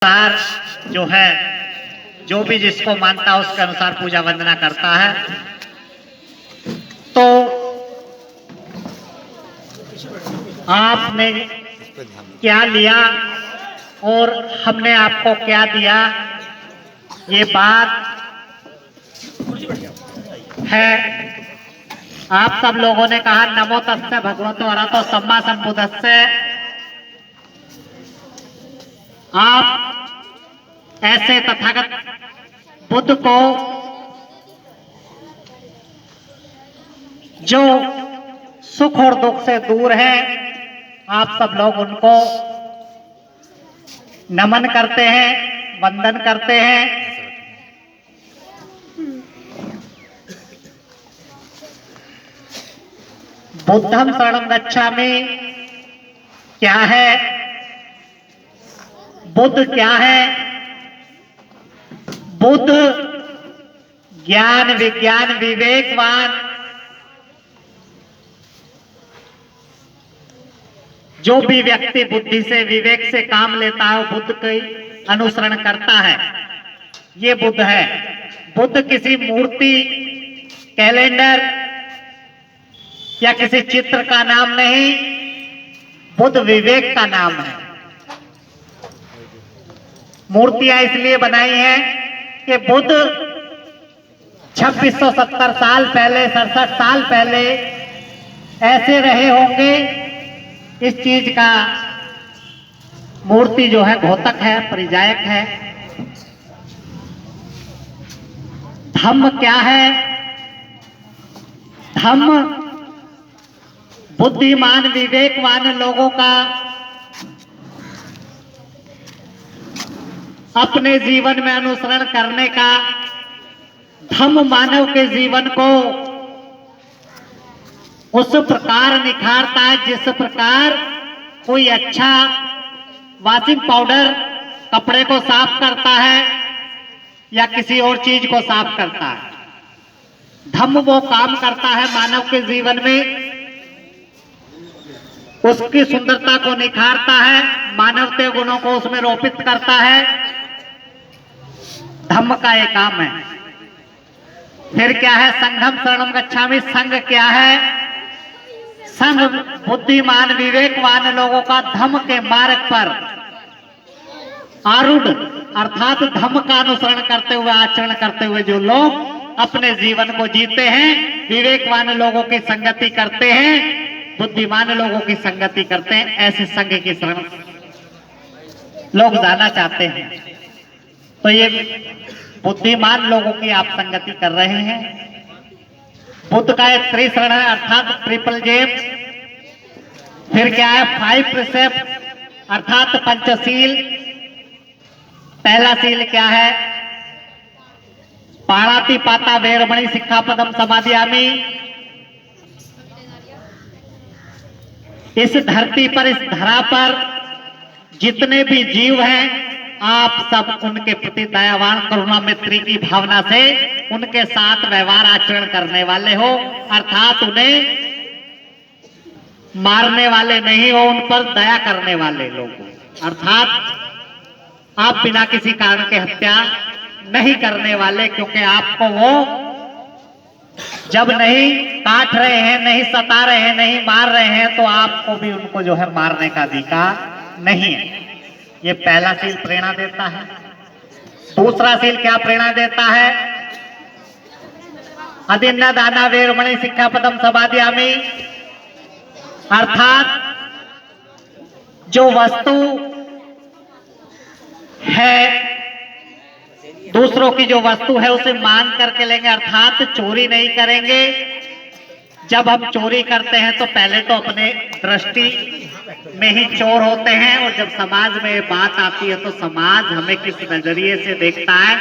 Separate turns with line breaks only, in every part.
अनुसार जो है, जो भी जिसको मानता है उसके अनुसार पूजा वंदना करता है। तो आपने क्या लिया और हमने आपको क्या दिया, ये बात है। आप सब लोगों ने कहा नमो तस्से भगवतो अरहतो सम्मा संबुद्धस्से। आप ऐसे तथागत बुद्ध को, जो सुख और दुख से दूर है, आप सब लोग उनको नमन करते हैं, वंदन करते हैं। बुद्धं शरणं गच्छामि क्या है? बुद्ध क्या है? बुद्ध ज्ञान विज्ञान विवेकवान, जो भी व्यक्ति बुद्धि से विवेक से काम लेता है वो बुद्ध का अनुसरण करता है। ये बुद्ध है। बुद्ध किसी मूर्ति, कैलेंडर या किसी चित्र का नाम नहीं, बुद्ध विवेक का नाम है। मूर्तियां इसलिए बनाई हैं कि बुद्ध 2670 साल पहले, 67 साल पहले ऐसे रहे होंगे। इस चीज का मूर्ति जो है घोतक है, परिजायक है। धम्म क्या है? धम्म बुद्धिमान विवेकवान लोगों का अपने जीवन में अनुसरण करने का। धम्म मानव के जीवन को उस प्रकार निखारता है जिस प्रकार कोई अच्छा वॉशिंग पाउडर कपड़े को साफ करता है या किसी और चीज को साफ करता है। धम्म वो काम करता है मानव के जीवन में, उसकी सुंदरता को निखारता है, मानवते गुणों को उसमें रोपित करता है। धम्म का एक काम है। फिर क्या है? संघम शरणम गच्छामि। संघ क्या है? संघ बुद्धिमान विवेकवान लोगों का धम्म के मार्ग पर आरूढ़, अर्थात धम्म का अनुसरण करते हुए, आचरण करते हुए जो लोग अपने जीवन को जीते हैं, विवेकवान लोगों की संगति करते हैं, बुद्धिमान लोगों की संगति करते हैं, ऐसे संघ की शरण लोग जाना चाहते हैं। तो ये बुद्धिमान लोगों की आप संगति कर रहे हैं। बुद्ध का एक त्रिशरण है, अर्थात ट्रिपल जेम। फिर क्या है? 5 प्रिसेप्ट, अर्थात पंचशील। पहला सील क्या है? पाणातिपाता वेरमणि सिक्खापदम समादियामि। इस धरती पर, इस धरा पर जितने भी जीव हैं, आप सब उनके प्रति दयावान, करुणा, मैत्री की भावना से उनके साथ व्यवहार आचरण करने वाले हो, अर्थात उन्हें मारने वाले नहीं हो, उन पर दया करने वाले लोग हो। अर्थात आप बिना किसी कारण के हत्या नहीं करने वाले, क्योंकि आपको वो जब नहीं काट रहे हैं, नहीं सता रहे हैं, नहीं मार रहे हैं, तो आपको भी उनको जो है मारने का अधिकार नहीं है। ये पहला सील प्रेरणा देता है। दूसरा सील क्या प्रेरणा देता है? अदिन्ना दाना वेरमणि सिक्खापदम समादियामि। अर्थात जो वस्तु है, दूसरों की जो वस्तु है उसे मांग करके लेंगे, अर्थात चोरी नहीं करेंगे। जब हम चोरी करते हैं तो पहले तो अपने दृष्टि में ही चोर होते हैं, और जब समाज में ये बात आती है तो समाज हमें किस नजरिए से देखता है,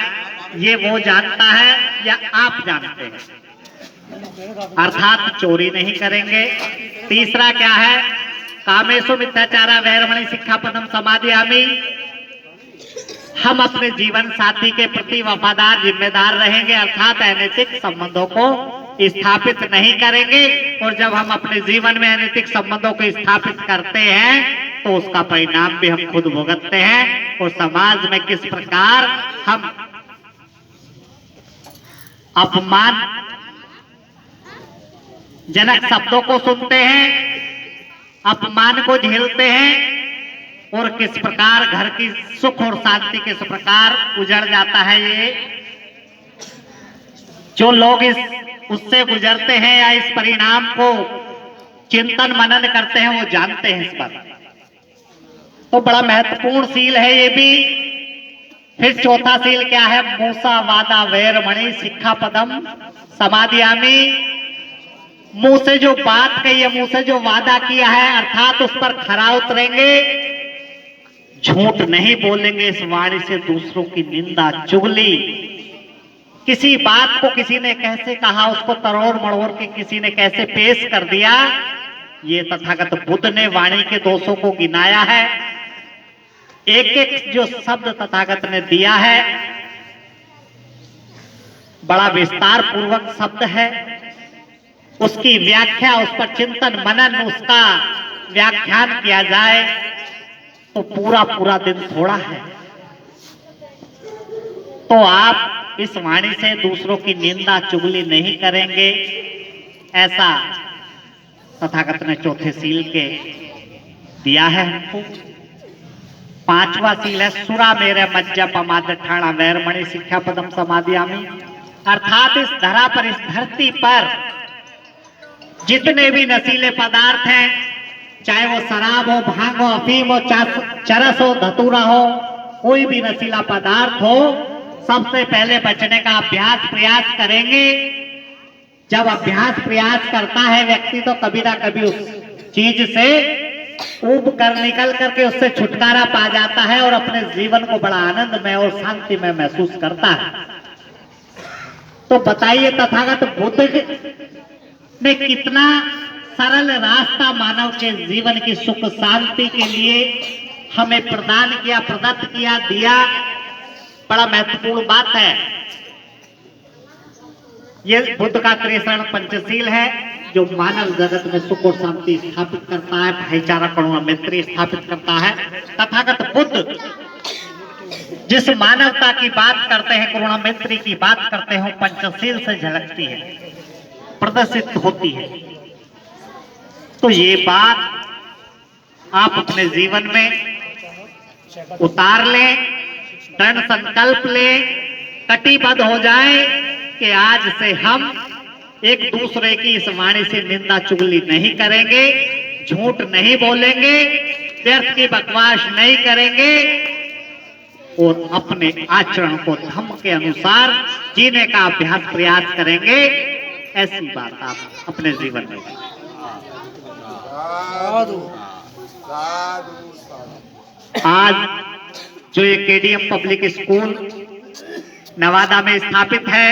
ये वो जानता है या आप जानते हैं। अर्थात चोरी नहीं करेंगे। तीसरा क्या है? कामेषु मिथ्याचारा वैरमणि सिक्खापदम समादियामि। हम अपने जीवन साथी के प्रति वफादार, जिम्मेदार रहेंगे, अर्थात अनैतिक संबंधों को स्थापित नहीं करेंगे। और जब हम अपने जीवन में अनैतिक संबंधों को स्थापित करते हैं तो उसका परिणाम भी हम खुद भुगतते हैं। और समाज में किस प्रकार हम अपमान जनक शब्दों को सुनते हैं, अपमान को झेलते हैं, और किस प्रकार घर की सुख और शांति किस प्रकार उजड़ जाता है। ये जो लोग उससे गुजरते हैं या इस परिणाम को चिंतन मनन करते हैं, वो जानते हैं इस बात। तो बड़ा महत्वपूर्ण सील है ये भी। फिर चौथा सील क्या है? मूसा वादा वैरमणि शिक्षा पदम समाधियामी। मुंह से जो बात कही है, मुंह से जो वादा किया है, अर्थात उस पर खरा उतरेंगे, झूठ नहीं बोलेंगे, इस वाणी से दूसरों की निंदा चुगली, किसी बात को किसी ने कैसे कहा, उसको तरोड़ मड़ोड़ के किसी ने कैसे पेश कर दिया, ये तथागत बुद्ध ने वाणी के दोषों को गिनाया है। एक एक जो शब्द तथागत ने दिया है बड़ा विस्तार पूर्वक शब्द है, उसकी व्याख्या, उस पर चिंतन मनन, उसका व्याख्यान किया जाए तो पूरा पूरा दिन थोड़ा है। तो आप इस वाणी से दूसरों की निंदा चुगली नहीं करेंगे, ऐसा तथागत ने चौथे सील के दिया है हमको। पांचवा सील है सुरा मेरे मज्जा पमाद ठाणा वैरमणि शिक्षा पदम समाधियामी। अर्थात इस धरा पर, इस धरती पर जितने भी नशीले पदार्थ हैं, चाहे वो शराब हो, भांग हो, अफीम हो, चरस हो, धतूरा हो, कोई भी नशीला पदार्थ हो, सबसे पहले बचने का अभ्यास प्रयास करेंगे। जब अभ्यास प्रयास करता है व्यक्ति तो कभी ना कभी उस चीज से ऊब कर निकल करके उससे छुटकारा पा जाता है और अपने जीवन को बड़ा आनंदमय और शांति में महसूस करता है। तो बताइए तथागत बुद्ध ने कितना सरल रास्ता मानव के जीवन की सुख शांति के लिए हमें प्रदान किया, प्रदत्त किया, दिया। बड़ा महत्वपूर्ण बात है। ये बुद्ध का त्रिशरण पंचशील है जो मानव जगत में सुख और शांति स्थापित करता है, भाईचारा करुणा मैत्री स्थापित करता है। तथागत बुद्ध जिस मानवता की बात करते हैं, करुणा मैत्री की बात करते हैं, पंचशील से झलकती है, प्रदर्शित होती है। तो ये बात आप अपने जीवन में उतार लें, दृढ़ संकल्प लें, कटिबद्ध हो जाएं कि आज से हम एक दूसरे की इस वाणी से निंदा चुगली नहीं करेंगे, झूठ नहीं बोलेंगे, व्यर्थ की बकवास नहीं करेंगे और अपने आचरण को धम्म के अनुसार जीने का अभ्यास प्रयास करेंगे। ऐसी बात आप अपने जीवन में। आज जो ये केडीएम पब्लिक स्कूल नवादा में स्थापित है,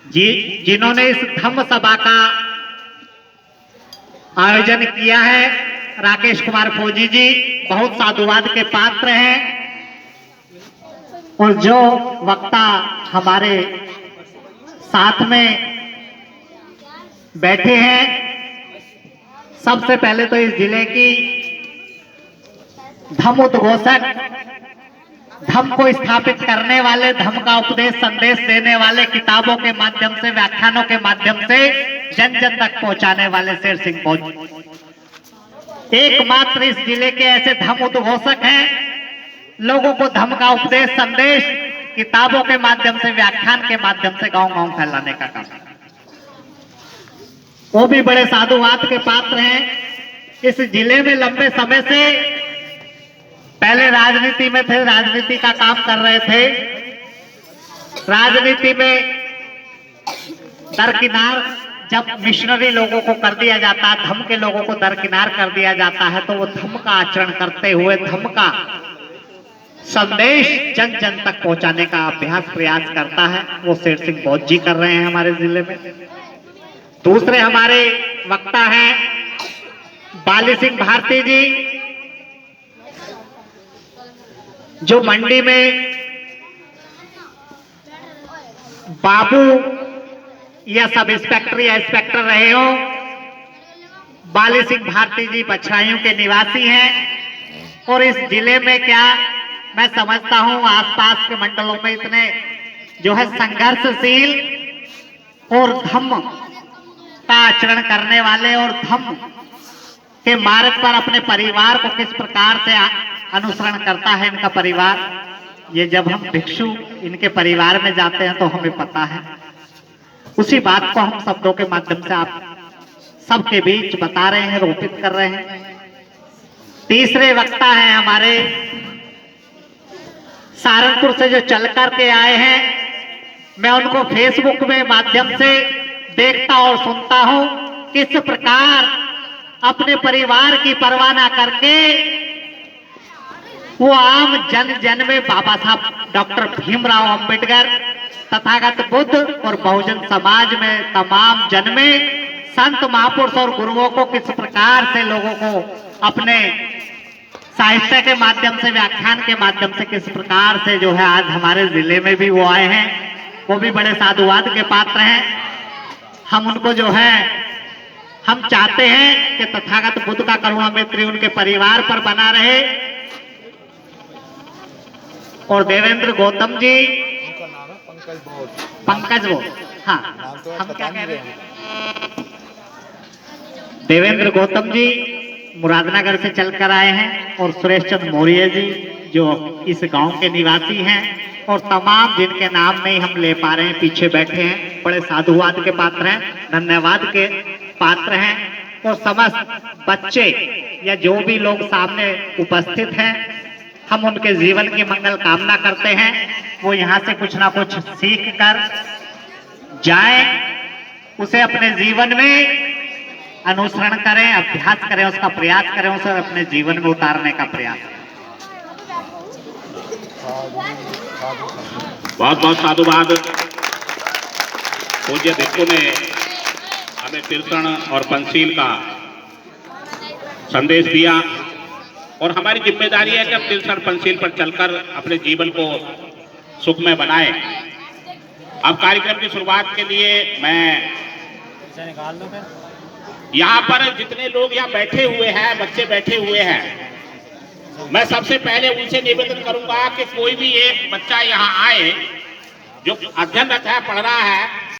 जिन्होंने इस धम्म सभा का आयोजन किया है, राकेश कुमार फौजी जी बहुत साधुवाद के पात्र हैं। और जो वक्ता हमारे साथ में बैठे हैं, सबसे पहले तो इस जिले की धम्म उद्घोषक, धम्म को स्थापित करने वाले, धम्म का उपदेश संदेश देने वाले, किताबों के माध्यम से, व्याख्यानों के माध्यम से जन जन तक पहुंचाने वाले शेर सिंह फौजी एकमात्र इस जिले के ऐसे धम्म उद्घोषक हैं। लोगों को धम्म का उपदेश संदेश किताबों के माध्यम से, व्याख्यान के माध्यम से गांव गांव फैलाने का काम, वो भी बड़े साधुवाद के पात्र हैं। इस जिले में लंबे समय से पहले राजनीति में थे, राजनीति का काम कर रहे थे। राजनीति में दरकिनार जब मिशनरी लोगों को कर दिया जाता है, धम्म के लोगों को दरकिनार कर दिया जाता है, तो वो धम्म का आचरण करते हुए धम्म का संदेश जन जन तक पहुंचाने का अभ्यास प्रयास करता है। वो शेर सिंह फौजी जी कर रहे हैं हमारे जिले में। दूसरे हमारे वक्ता हैं बाली सिंह भारती जी, जो मंडी में बाबू या सब इंस्पेक्टर या इंस्पेक्टर रहे हो, बाली सिंह भारती जी बछराइयों के निवासी हैं और इस जिले में क्या मैं समझता हूं आसपास के मंडलों में इतने जो है संघर्षशील और धम्म का आचरण करने वाले और धम्म के मार्ग पर अपने परिवार को किस प्रकार से अनुसरण करता है इनका परिवार, ये जब हम भिक्षु इनके परिवार में जाते हैं तो हमें पता है। उसी बात को हम शब्दों के माध्यम से आप सबके बीच बता रहे हैं, रोपित कर रहे हैं। तीसरे वक्ता हैं हमारे सहारनपुर से जो चल करके आए हैं, मैं उनको फेसबुक में माध्यम से देखता और सुनता हूं किस प्रकार अपने परिवार की परवाह न करके वो आम जन जन में बाबा साहब डॉक्टर भीमराव अंबेडकर, तथागत बुद्ध और बहुजन समाज में तमाम जन में संत महापुरुष और गुरुओं को किस प्रकार से लोगों को अपने साहित्य के माध्यम से, व्याख्यान के माध्यम से किस प्रकार से जो है आज हमारे जिले में भी वो आए हैं, वो भी बड़े साधुवाद के पात्र हैं। हम उनको जो है हम चाहते हैं कि तथागत बुद्ध का करुणा मैत्री उनके परिवार पर बना रहे। और देवेंद्र गौतम जी, पंकज बोध, हाँ हम क्या कह रहे हैं, देवेंद्र गौतम जी मुरादनगर से चलकर आए हैं और सुरेश चंद्र मौर्य जी जो इस गांव के निवासी हैं और तमाम जिनके नाम नहीं हम ले पा रहे हैं पीछे बैठे हैं, बड़े साधुवाद के पात्र हैं, धन्यवाद के पात्र हैं। और समस्त बच्चे या जो भी लोग सामने उपस्थित हैं, हम उनके जीवन की मंगल कामना करते हैं, वो यहाँ से कुछ ना कुछ सीख कर जाएं, उसे अपने जीवन में अनुसरण करें, अभ्यास करें, उसका प्रयास करें, उसे अपने जीवन में उतारने का प्रयास करें।
बहुत बहुत साधुवाद। पूज्य भिक्षु ने हमें तिरसण और पंचशील का संदेश दिया और हमारी जिम्मेदारी है कि हम तिरसण पंचशील पर चलकर अपने जीवन को सुखमय बनाएं। अब कार्यक्रम की शुरुआत के लिए मैं यहाँ पर जितने लोग यहाँ बैठे हुए हैं, बच्चे बैठे हुए हैं, मैं सबसे पहले उनसे निवेदन करूंगा कि कोई भी एक बच्चा यहाँ आए जो अध्ययनरत है, पढ़ रहा है,